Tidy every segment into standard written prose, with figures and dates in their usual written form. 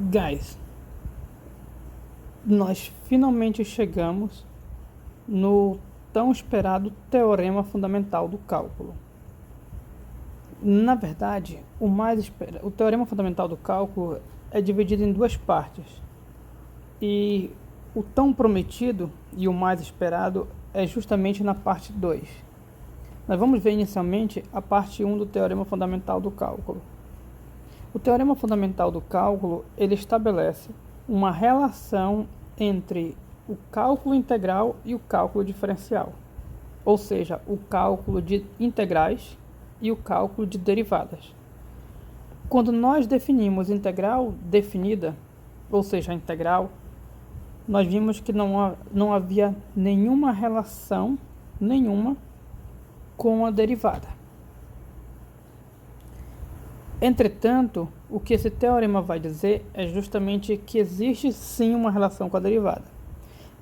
Guys, nós finalmente chegamos no tão esperado teorema fundamental do cálculo. Na verdade, o teorema fundamental do cálculo é dividido em duas partes. E o tão prometido e o mais esperado é justamente na parte 2. Nós vamos ver inicialmente a parte 1 do teorema fundamental do cálculo. O teorema fundamental do cálculo, ele estabelece uma relação entre o cálculo integral e o cálculo diferencial, ou seja, o cálculo de integrais e o cálculo de derivadas. Quando nós definimos integral definida, ou seja, a integral, nós vimos que não havia nenhuma relação com a derivada. Entretanto, o que esse teorema vai dizer é justamente que existe sim uma relação com a derivada.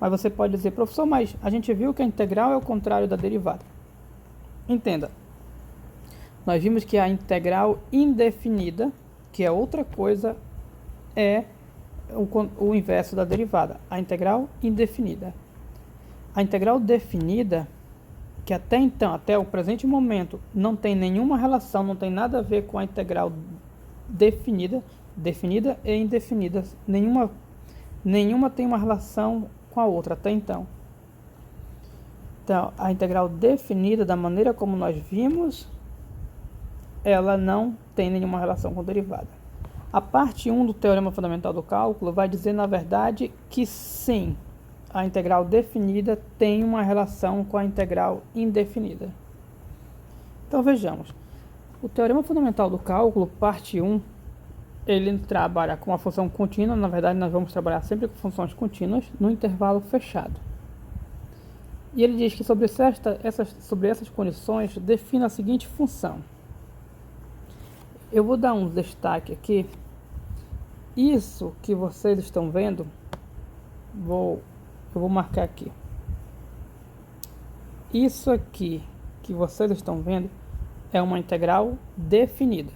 Mas você pode dizer, professor, mas a gente viu que a integral é o contrário da derivada. Entenda, nós vimos que a integral indefinida, que é outra coisa, é o inverso da derivada, a integral indefinida. A integral definida, que até então, até o presente momento, não tem nenhuma relação, não tem nada a ver com a integral definida e indefinida, nenhuma tem uma relação com a outra até então. Então, a integral definida, da maneira como nós vimos, ela não tem nenhuma relação com a derivada. A parte 1 do teorema fundamental do cálculo vai dizer, na verdade, que sim, a integral definida tem uma relação com a integral indefinida. Então vejamos, o teorema fundamental do cálculo, parte 1, ele trabalha com a função contínua. Na verdade, nós vamos trabalhar sempre com funções contínuas no intervalo fechado. E ele diz que sobre essas condições, defina a seguinte função. Eu vou dar um destaque aqui. Isso que vocês estão vendo, eu vou marcar aqui. Isso aqui que vocês estão vendo é uma integral definida.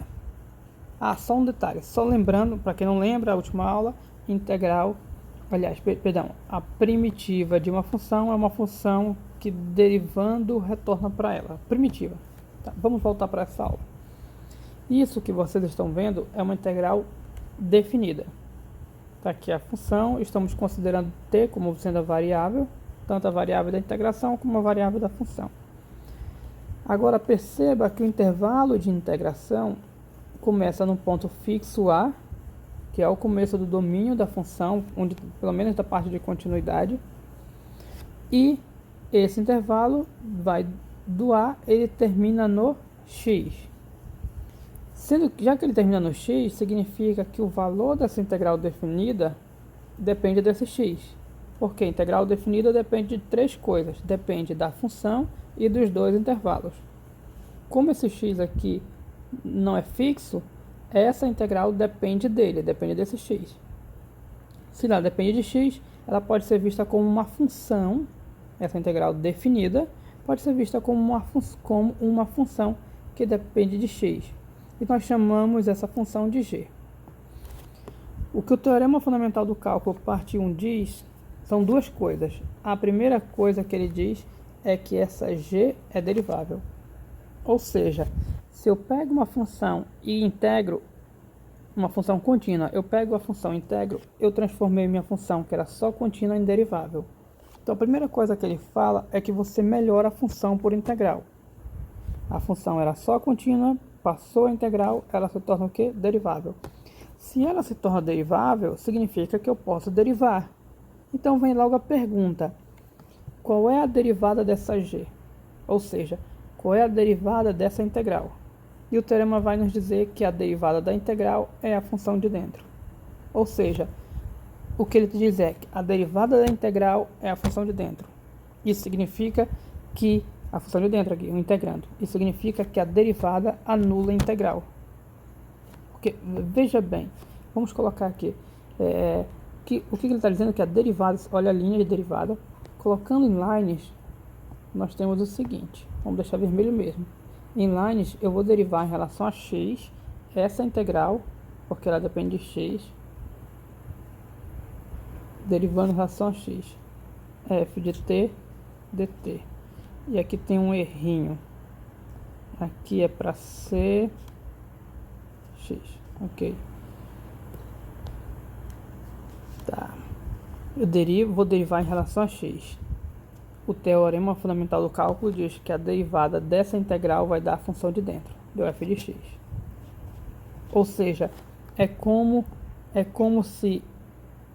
Ah, só um detalhe, só lembrando, para quem não lembra, a última aula, a primitiva de uma função é uma função que derivando retorna para ela, primitiva. Tá, vamos voltar para essa aula. Isso que vocês estão vendo é uma integral definida. Está aqui a função, estamos considerando t como sendo a variável, tanto a variável da integração como a variável da função. Agora perceba que o intervalo de integração começa no ponto fixo A, que é o começo do domínio da função, onde, pelo menos da parte de continuidade, e esse intervalo vai do A, ele termina no x. Já que ele termina no x, significa que o valor dessa integral definida depende desse x. Porque a integral definida depende de três coisas. Depende da função e dos dois intervalos. Como esse x aqui não é fixo, essa integral depende desse x. Se ela depende de x, ela pode ser vista como uma função, essa integral definida, pode ser vista como uma função que depende de x. E nós chamamos essa função de g. O que o teorema fundamental do cálculo, parte 1, diz, são duas coisas. A primeira coisa que ele diz é que essa g é derivável. Ou seja, se eu pego uma função e integro, uma função contínua, eu pego a função e integro, eu transformei minha função, que era só contínua, em derivável. Então a primeira coisa que ele fala é que você melhora a função por integral. A função era só contínua, passou a integral, ela se torna o quê? Derivável. Se ela se torna derivável, significa que eu posso derivar. Então vem logo a pergunta, qual é a derivada dessa g? Ou seja, qual é a derivada dessa integral? E o teorema vai nos dizer que a derivada da integral é a função de dentro. Ou seja, o que ele diz é que a derivada da integral é a função de dentro. Isso significa que a função de dentro aqui, o integrando. Isso significa que a derivada anula a integral. Porque, veja bem, vamos colocar aqui. O que ele está dizendo é que a derivada, olha a linha de derivada, colocando em lines, nós temos o seguinte, vamos deixar vermelho mesmo. Em lines, eu vou derivar em relação a x, essa integral, porque ela depende de x, derivando em relação a x, f de t dt. E aqui tem um errinho, aqui é para ser x, ok. Tá, vou derivar em relação a x. O teorema fundamental do cálculo diz que a derivada dessa integral vai dar a função de dentro, deu f de x. Ou seja, é como se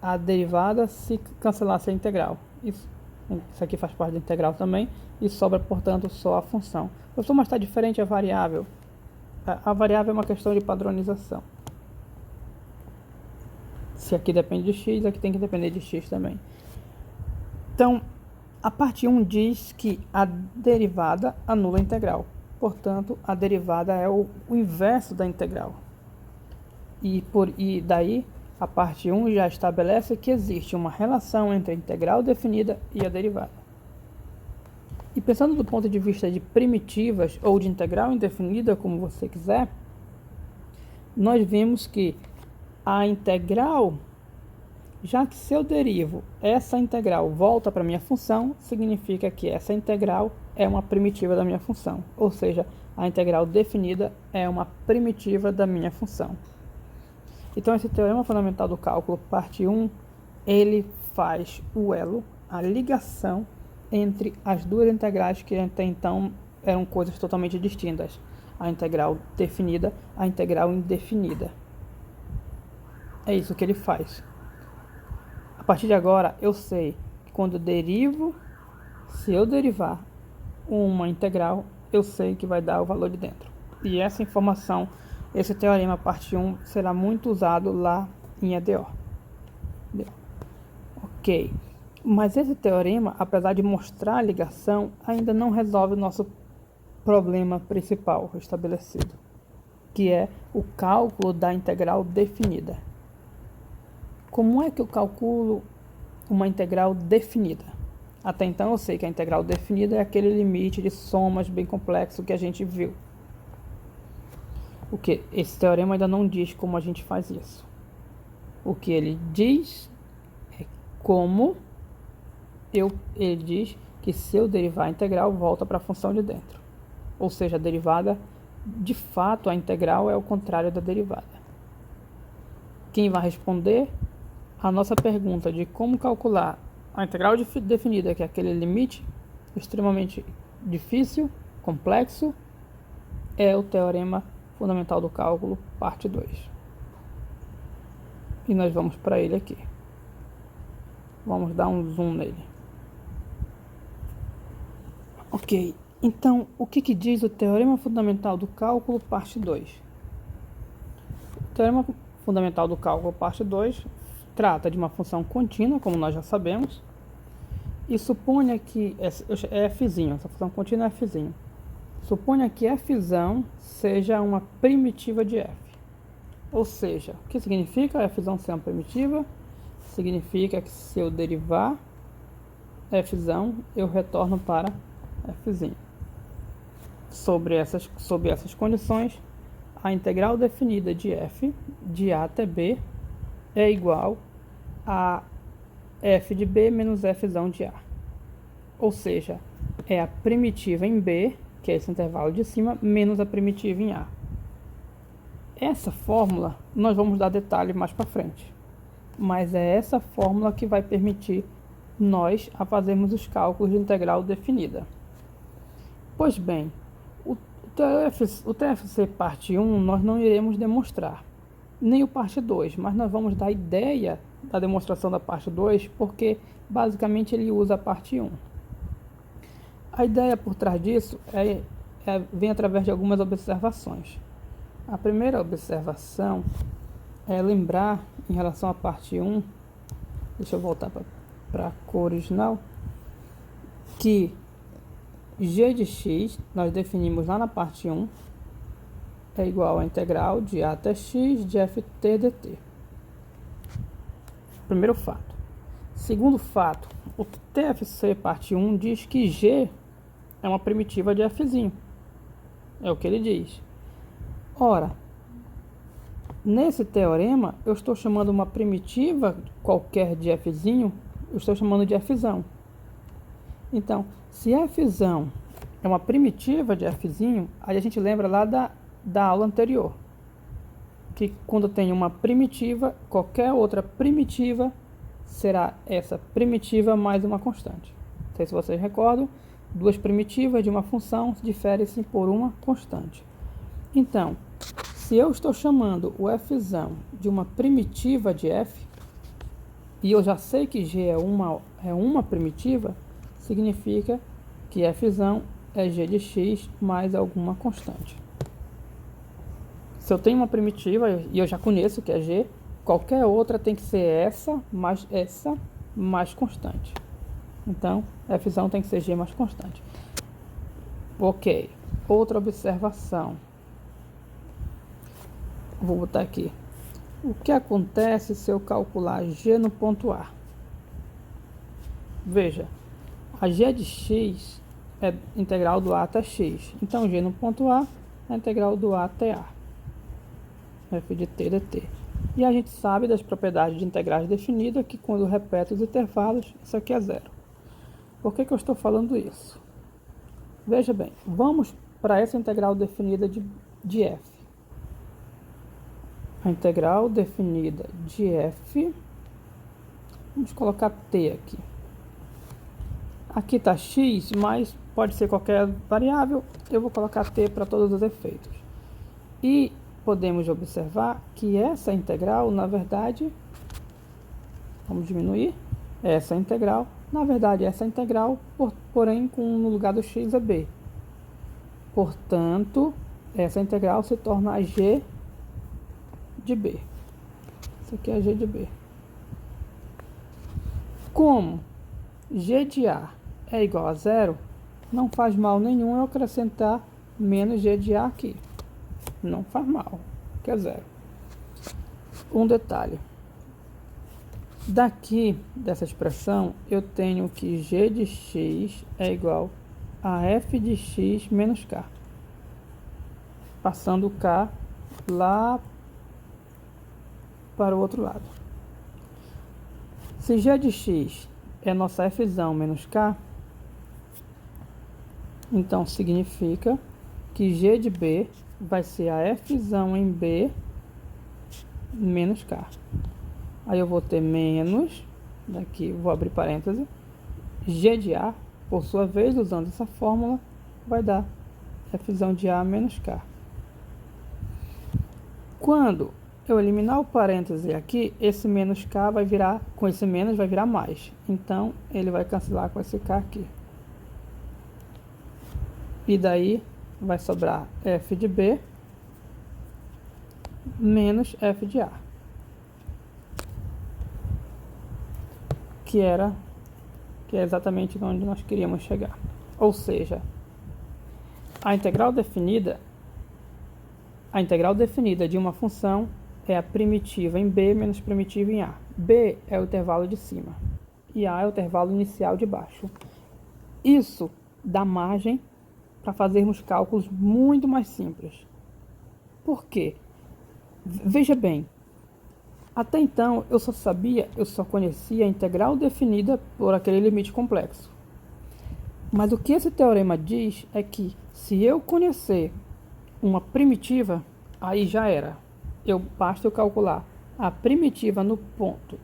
a derivada se cancelasse a integral. Isso aqui faz parte da integral também, e sobra, portanto, só a função. Professor, mas está diferente a variável. A variável é uma questão de padronização. Se aqui depende de x, aqui tem que depender de x também. Então, a parte 1 diz que a derivada anula a integral. Portanto, a derivada é o inverso da integral. E daí, a parte 1 já estabelece que existe uma relação entre a integral definida e a derivada. E pensando do ponto de vista de primitivas ou de integral indefinida, como você quiser, nós vimos que a integral, já que se eu derivo essa integral volta para a minha função, significa que essa integral é uma primitiva da minha função. Ou seja, a integral definida é uma primitiva da minha função. Então, esse teorema fundamental do cálculo, parte 1, ele faz o elo, a ligação entre as duas integrais que até então eram coisas totalmente distintas. A integral definida, a integral indefinida. É isso que ele faz. A partir de agora, eu sei que quando eu derivo, se eu derivar uma integral, eu sei que vai dar o valor de dentro. E essa informação, esse teorema, parte 1, será muito usado lá em EDO. Ok. Mas esse teorema, apesar de mostrar a ligação, ainda não resolve o nosso problema principal estabelecido, que é o cálculo da integral definida. Como é que eu calculo uma integral definida? Até então eu sei que a integral definida é aquele limite de somas bem complexo que a gente viu. O que esse teorema ainda não diz como a gente faz isso. O que ele diz é como ele diz que se eu derivar a integral, volta para a função de dentro. Ou seja, a derivada, de fato, a integral é o contrário da derivada. Quem vai responder a nossa pergunta de como calcular a integral definida, que é aquele limite extremamente difícil, complexo, é o teorema fundamental do cálculo, parte 2. E nós vamos para ele aqui. Vamos dar um zoom nele. Ok, então o que diz o teorema fundamental do cálculo, parte 2? O teorema fundamental do cálculo, parte 2, trata de uma função contínua, como nós já sabemos, e suponha que é fzinho, essa função contínua é fzinho. Suponha que fzão seja uma primitiva de f. Ou seja, o que significa fzão ser uma primitiva? Significa que se eu derivar fzão, eu retorno para fzinho. Sob essas condições, a integral definida de f, de a até b, é igual a f de b menos fzão de a. Ou seja, é a primitiva em b, que é esse intervalo de cima, menos a primitiva em a. Essa fórmula nós vamos dar detalhe mais para frente. Mas é essa fórmula que vai permitir nós a fazermos os cálculos de integral definida. Pois bem, o TFC parte 1 nós não iremos demonstrar, nem o parte 2, mas nós vamos dar ideia da demonstração da parte 2, porque basicamente ele usa a parte 1. A ideia por trás disso vem através de algumas observações. A primeira observação é lembrar, em relação à parte 1, deixa eu voltar para a cor original, que g de x, nós definimos lá na parte 1, é igual a integral de a até x de ft dt. Primeiro fato. Segundo fato, o TFC parte 1 diz que g é uma primitiva de fzinho. É o que ele diz. Ora, Nesse teorema, eu estou chamando uma primitiva qualquer de fzinho, eu estou chamando de fzão. Então, se fzão é uma primitiva de fzinho, aí a gente lembra lá da aula anterior, que quando tem uma primitiva, qualquer outra primitiva será essa primitiva mais uma constante. Não sei se vocês recordam, duas primitivas de uma função diferem-se por uma constante. Então, se eu estou chamando o fzão de uma primitiva de f, e eu já sei que g é uma primitiva, significa que fzão é g de x mais alguma constante. Se eu tenho uma primitiva, e eu já conheço que é g, qualquer outra tem que ser essa mais constante. Então, fzão tem que ser g mais constante. Ok, outra observação. Vou botar aqui. O que acontece se eu calcular g no ponto A? Veja, a g de x é integral do A até x. Então, g no ponto A é integral do A até A. F de t dt. E a gente sabe das propriedades de integrais definidas que quando repete os intervalos, isso aqui é zero. Por que eu estou falando isso? Veja bem, vamos para essa integral definida de f. A integral definida de f, vamos colocar t aqui. Aqui está x, mas pode ser qualquer variável, eu vou colocar t para todos os efeitos. E podemos observar que essa integral, na verdade, vamos diminuir, essa integral, na verdade, essa integral, porém, no lugar do x é b. Portanto, essa integral se torna a g de b. Isso aqui é g de b. Como g de a é igual a zero, não faz mal nenhum eu acrescentar menos g de a aqui. Não faz mal, que é zero. Um detalhe. Daqui, dessa expressão, eu tenho que g de x é igual a f de x menos k. Passando o k lá para o outro lado. Se g de x é nossa fzão menos k, então significa que g de b vai ser a fzão em b menos k. Aí eu vou ter menos, daqui vou abrir parêntese, g de a, por sua vez, usando essa fórmula, vai dar fzão de a menos k. Quando eu eliminar o parêntese aqui, esse menos k vai virar, com esse menos vai virar mais. Então, ele vai cancelar com esse k aqui. E daí vai sobrar f de b menos f de a. Que é exatamente onde nós queríamos chegar. Ou seja, a integral definida de uma função é a primitiva em b menos primitiva em a. b é o intervalo de cima e a é o intervalo inicial de baixo. Isso dá margem para fazermos cálculos muito mais simples. Por quê? Veja bem, até então eu só conhecia a integral definida por aquele limite complexo. Mas o que esse teorema diz é que se eu conhecer uma primitiva, aí já era. Basta eu calcular a primitiva no ponto.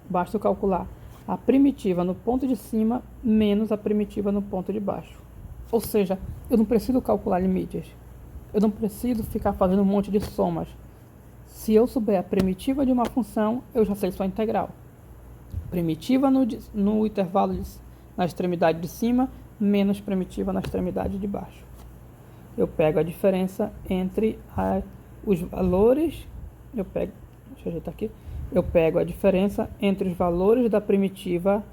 Basta eu calcular a primitiva no ponto de cima menos a primitiva no ponto de baixo. Ou seja, eu não preciso calcular limites. Eu não preciso ficar fazendo um monte de somas. Se eu souber a primitiva de uma função, eu já sei sua integral. Primitiva no intervalo na extremidade de cima, menos primitiva na extremidade de baixo. Eu pego a diferença entre os valores, deixa eu ajeitar aqui. Eu pego a diferença entre os valores da primitiva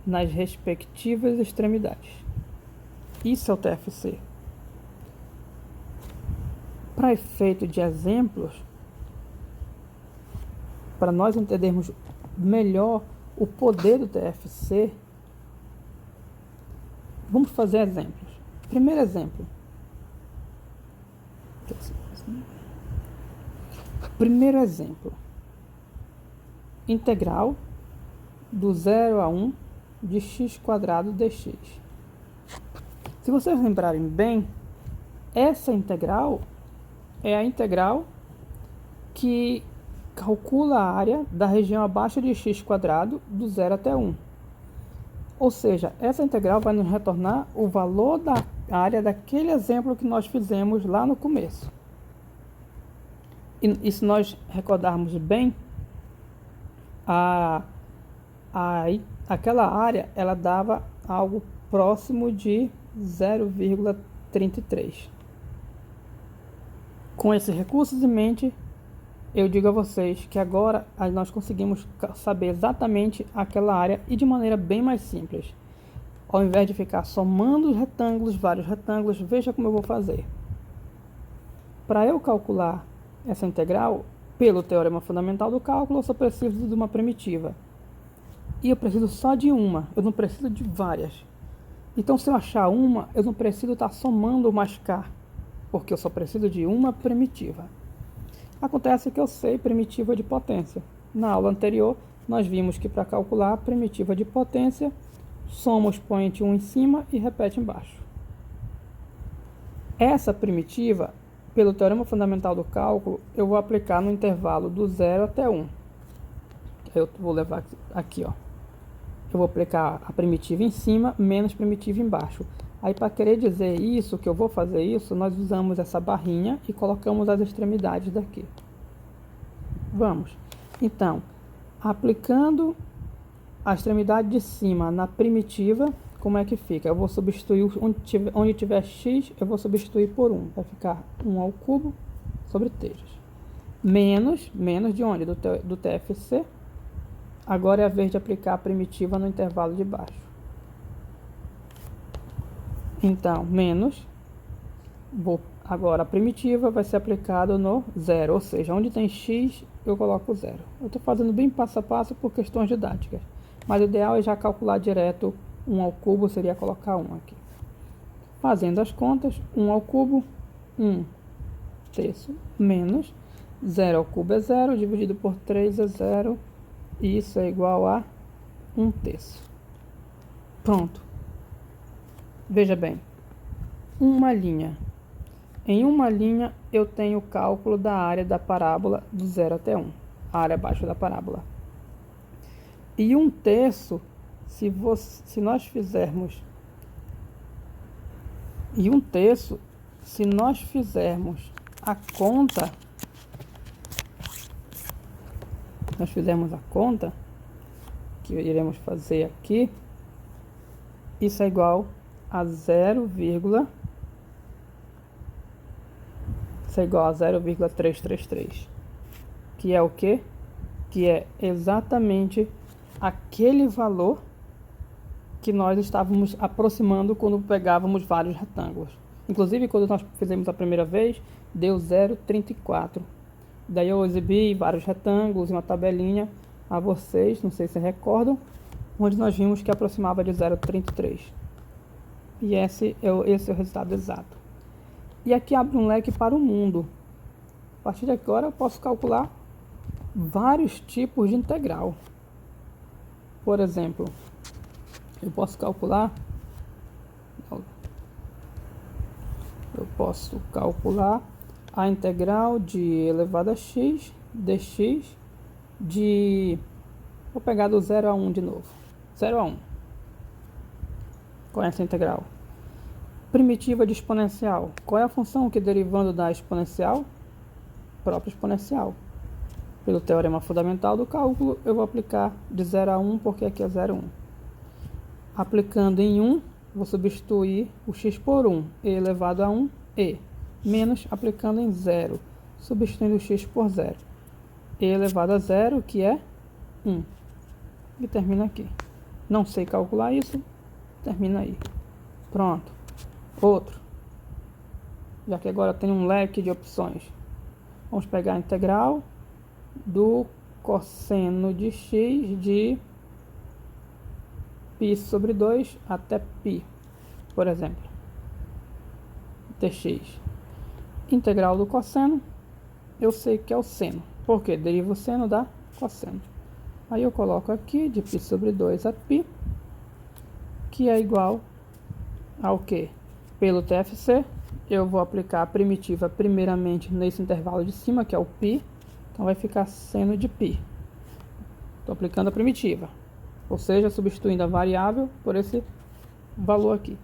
nas respectivas extremidades. Isso é o TFC. Para efeito de exemplos, para nós entendermos melhor o poder do TFC, vamos fazer exemplos. Primeiro exemplo. Primeiro exemplo. Integral do 0 a 1 de x² dx. Se vocês lembrarem bem, essa integral é a integral que calcula a área da região abaixo de x² do 0 até 1. Ou seja, essa integral vai nos retornar o valor da área daquele exemplo que nós fizemos lá no começo. E se nós recordarmos bem, aquela área ela dava algo próximo de 0,33. Com esses recursos em mente, eu digo a vocês que agora nós conseguimos saber exatamente aquela área e de maneira bem mais simples. Ao invés de ficar somando os retângulos, vários retângulos, veja como eu vou fazer. Para eu calcular essa integral, pelo teorema fundamental do cálculo, eu só preciso de uma primitiva. E eu preciso só de uma, eu não preciso de várias. Então, se eu achar uma, eu não preciso estar somando mais k, porque eu só preciso de uma primitiva. Acontece que eu sei primitiva de potência. Na aula anterior, nós vimos que para calcular a primitiva de potência, soma o expoente 1 em cima e repete embaixo. Essa primitiva, pelo teorema fundamental do cálculo, eu vou aplicar no intervalo do 0 até 1. Eu vou levar aqui, ó. Eu vou aplicar a primitiva em cima menos primitiva embaixo. Aí, para querer dizer isso, que eu vou fazer isso, nós usamos essa barrinha e colocamos as extremidades daqui. Vamos. Então, aplicando a extremidade de cima na primitiva, como é que fica? Eu vou substituir, onde tiver x, eu vou substituir por 1. Vai ficar 1 ao cubo sobre 3. Menos de onde? Do TFC. Agora é a vez de aplicar a primitiva no intervalo de baixo. Então, menos, agora a primitiva vai ser aplicada no 0, ou seja, onde tem x, eu coloco 0. Eu estou fazendo bem passo a passo por questões didáticas, mas o ideal é já calcular direto 1 ao cubo, seria colocar 1 aqui. Fazendo as contas, 1 ao cubo, 1 terço, menos 0 ao cubo é 0, dividido por 3 é 0, e isso é igual a 1 terço. Pronto. Veja bem, uma linha. Em uma linha, eu tenho o cálculo da área da parábola do 0 até 1, a área abaixo da parábola. E 1 terço, se nós fizermos a conta, que iremos fazer aqui, isso é igual a 0,333, que é o quê? Que é exatamente aquele valor que nós estávamos aproximando quando pegávamos vários retângulos. Inclusive, quando nós fizemos a primeira vez, deu 0,34. Daí eu exibi vários retângulos e uma tabelinha a vocês, não sei se recordam, onde nós vimos que aproximava de 0,33. E esse é o resultado exato. E aqui abre um leque para o mundo. A partir de agora eu posso calcular vários tipos de integral. Por exemplo, eu posso calcular a integral de elevado a x dx vou pegar do 0 a 1 de novo. 0 a 1. Qual é essa integral? Primitiva de exponencial. Qual é a função que, derivando da exponencial? Própria exponencial. Pelo teorema fundamental do cálculo, eu vou aplicar de 0 a 1, porque aqui é 0,1. Aplicando em 1, vou substituir o x por 1, e elevado a 1, e. Menos aplicando em 0, substituindo o x por 0. E elevado a 0, que é 1. E termina aqui. Não sei calcular isso, termina aí. Pronto. Outro. Já que agora tem um leque de opções. Vamos pegar a integral do cosseno de x de π sobre 2 até π, por exemplo. Dx. Integral do cosseno, eu sei que é o seno. Porque deriva o seno da cosseno. Aí eu coloco aqui de π sobre 2 a π, que é igual ao que? Pelo TFC, eu vou aplicar a primitiva primeiramente nesse intervalo de cima, que é o π. Então vai ficar seno de π. Estou aplicando a primitiva. Ou seja, substituindo a variável por esse valor aqui.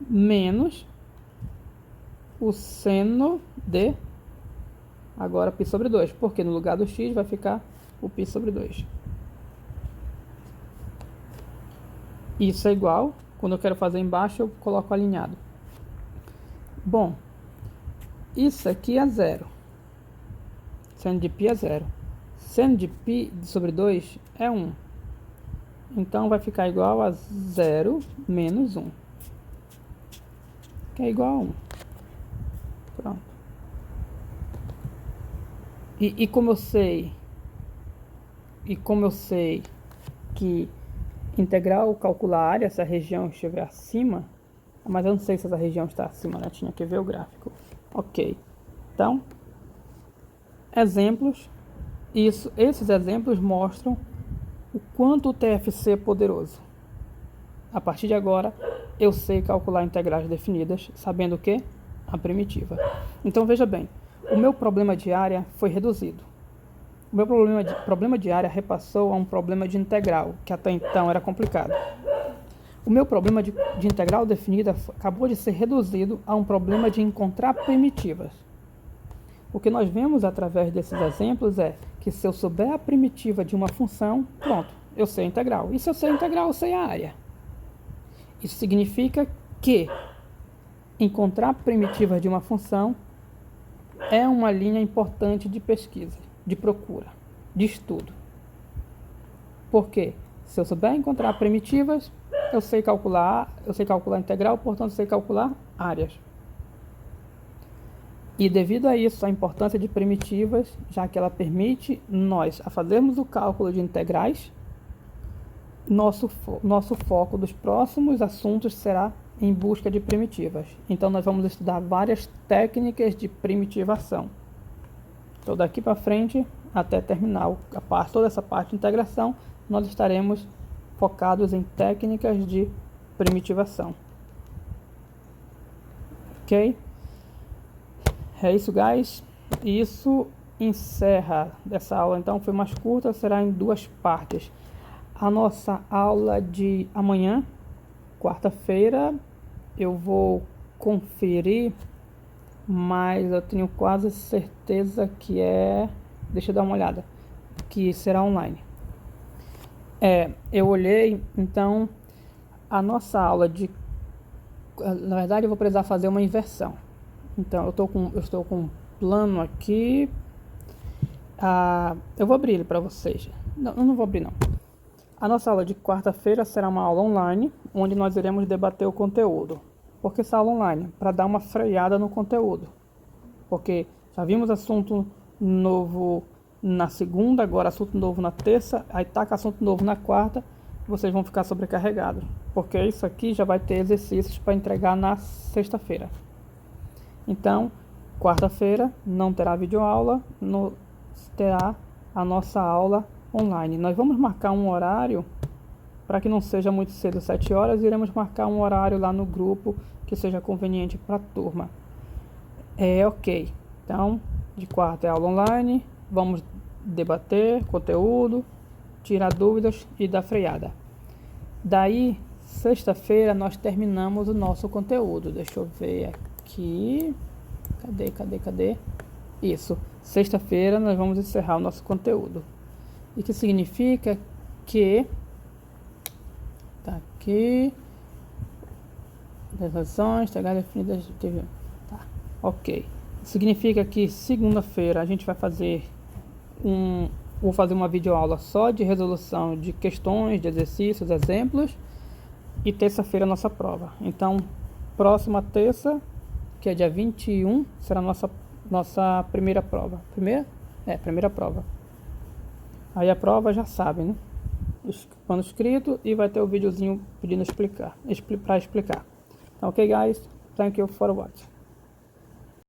Menos o seno de, agora π sobre 2. Porque no lugar do x vai ficar o π sobre 2. Isso é igual. Quando eu quero fazer embaixo, eu coloco alinhado. Bom, isso aqui é zero. Seno de π é zero. Seno de π sobre 2 é 1. Então vai ficar igual a 0 menos 1. Que é igual a 1. Pronto. E como eu sei que integral calcular a área se a região estiver acima, mas eu não sei se essa região está acima, né? Tinha que ver o gráfico. Ok. Então, exemplos. Esses exemplos mostram o quanto o TFC é poderoso. A partir de agora, eu sei calcular integrais definidas, sabendo o que? A primitiva. Então, veja bem, o meu problema de área foi reduzido. O meu problema de área repassou a um problema de integral, que até então era complicado. O meu problema de integral definida acabou de ser reduzido a um problema de encontrar primitivas. O que nós vemos através desses exemplos é que se eu souber a primitiva de uma função, pronto, eu sei a integral. E se eu sei a integral, eu sei a área. Isso significa que encontrar primitivas de uma função é uma linha importante de pesquisa, de procura, de estudo. Por quê? Se eu souber encontrar primitivas, eu sei calcular integral, portanto, eu sei calcular áreas. E devido a isso, a importância de primitivas, já que ela permite nós a fazermos o cálculo de integrais, nosso foco dos próximos assuntos será em busca de primitivas. Então, nós vamos estudar várias técnicas de primitivação. Então, daqui para frente, até terminar toda essa parte de integração, nós estaremos focados em técnicas de primitivação. Ok? É isso, guys. Isso encerra essa aula. Então, foi mais curta, será em 2 partes. A nossa aula de amanhã, quarta-feira, eu vou conferir, mas eu tenho quase certeza que deixa eu dar uma olhada, que será online. Eu olhei, então, a nossa aula na verdade, eu vou precisar fazer uma inversão. Então, eu estou com um plano aqui. Eu vou abrir ele para vocês. Não, eu não vou abrir, não. A nossa aula de quarta-feira será uma aula online, onde nós iremos debater o conteúdo. Por que essa aula online? Para dar uma freada no conteúdo. Porque já vimos assunto novo na segunda, agora assunto novo na terça, aí taca assunto novo na quarta, vocês vão ficar sobrecarregados. Porque isso aqui já vai ter exercícios para entregar na sexta-feira. Então, quarta-feira não terá videoaula, terá a nossa aula online. Nós vamos marcar um horário, para que não seja muito cedo, 7 horas, iremos marcar um horário lá no grupo que seja conveniente para a turma. Ok. Então, de quarta é aula online, vamos debater conteúdo, tirar dúvidas e dar freada. Daí, sexta-feira, nós terminamos o nosso conteúdo. Deixa eu ver aqui. Cadê? Isso. Sexta-feira nós vamos encerrar o nosso conteúdo. E que significa que tá aqui razões, definidas, tá. Ok. Significa que segunda-feira a gente vai fazer vou fazer uma videoaula só de resolução de questões, de exercícios, exemplos, e terça-feira a nossa prova. Então, próxima terça, que é dia 21, será a nossa primeira prova. Primeira prova. Aí a prova já sabe, né? Manuscrito, e vai ter o videozinho pedindo para explicar. Então, ok, guys? Thank you for watching.